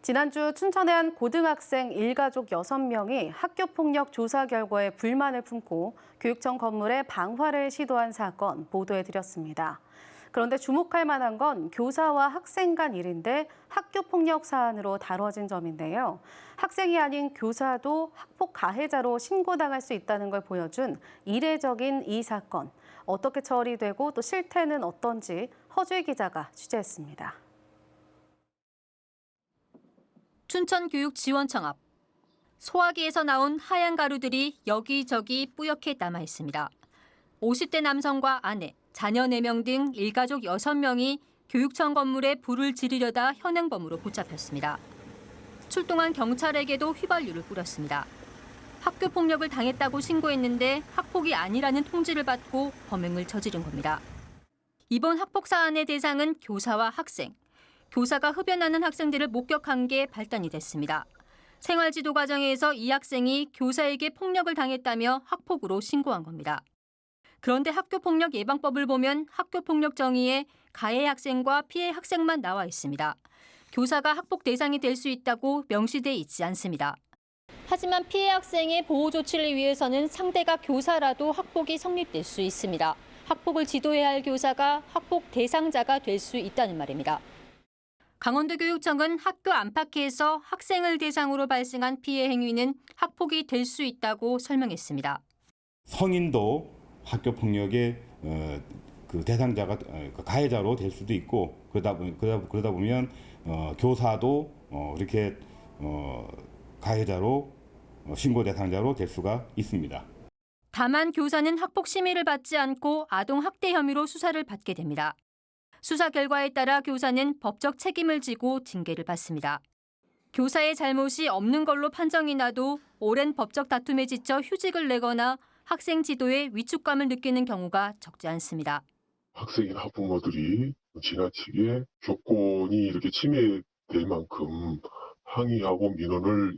지난주 춘천의 한 고등학생 일가족 6명이 학교폭력 조사 결과에 불만을 품고 교육청 건물에 방화를 시도한 사건 보도해드렸습니다. 그런데 주목할 만한 건 교사와 학생 간 일인데 학교폭력 사안으로 다뤄진 점인데요. 학생이 아닌 교사도 학폭 가해자로 신고당할 수 있다는 걸 보여준 이례적인 이 사건. 어떻게 처리되고 또 실태는 어떤지 허주희 기자가 취재했습니다. 춘천교육지원청 앞. 소화기에서 나온 하얀 가루들이 여기저기 뿌옇게 남아 있습니다. 50대 남성과 아내, 자녀 4명 등 일가족 6명이 교육청 건물에 불을 지르려다 현행범으로 붙잡혔습니다. 출동한 경찰에게도 휘발유를 뿌렸습니다. 학교 폭력을 당했다고 신고했는데 학폭이 아니라는 통지를 받고 범행을 저지른 겁니다. 이번 학폭 사안의 대상은 교사와 학생. 교사가 흡연하는 학생들을 목격한 게 발단이 됐습니다. 생활지도 과정에서 이 학생이 교사에게 폭력을 당했다며 학폭으로 신고한 겁니다. 그런데 학교폭력 예방법을 보면 학교폭력 정의에 가해 학생과 피해 학생만 나와 있습니다. 교사가 학폭 대상이 될 수 있다고 명시돼 있지 않습니다. 하지만 피해 학생의 보호 조치를 위해서는 상대가 교사라도 학폭이 성립될 수 있습니다. 학폭을 지도해야 할 교사가 학폭 대상자가 될 수 있다는 말입니다. 강원도교육청은 학교 안팎에서 학생을 대상으로 발생한 피해 행위는 학폭이 될 수 있다고 설명했습니다. 성인도 학교 폭력의 그 대상자가 가해자로 될 수도 있고 그러다 보면 교사도 이렇게 가해자로 신고 대상자로 될 수가 있습니다. 다만 교사는 학폭 심의를 받지 않고 아동 학대 혐의로 수사를 받게 됩니다. 수사 결과에 따라 교사는 법적 책임을 지고 징계를 받습니다. 교사의 잘못이 없는 걸로 판정이 나도 오랜 법적 다툼에 지쳐 휴직을 내거나 학생 지도에 위축감을 느끼는 경우가 적지 않습니다. 학생이나 학부모들이 지나치게 교권이 이렇게 침해될 만큼 항의하고 민원을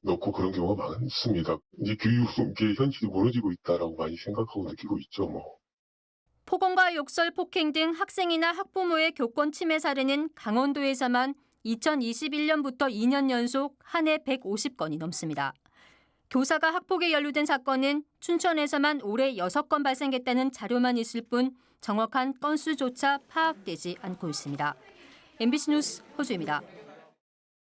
넣고 그런 경우가 많습니다. 이제 교육의 현실이 무너지고 있다라고 많이 생각하고 느끼고 있죠, 폭언과 욕설, 폭행 등 학생이나 학부모의 교권 침해 사례는 강원도에서만 2021년부터 2년 연속 한 해 150건이 넘습니다. 교사가 학폭에 연루된 사건은 춘천에서만 올해 6건 발생했다는 자료만 있을 뿐 정확한 건수조차 파악되지 않고 있습니다. MBC 뉴스 허주입니다.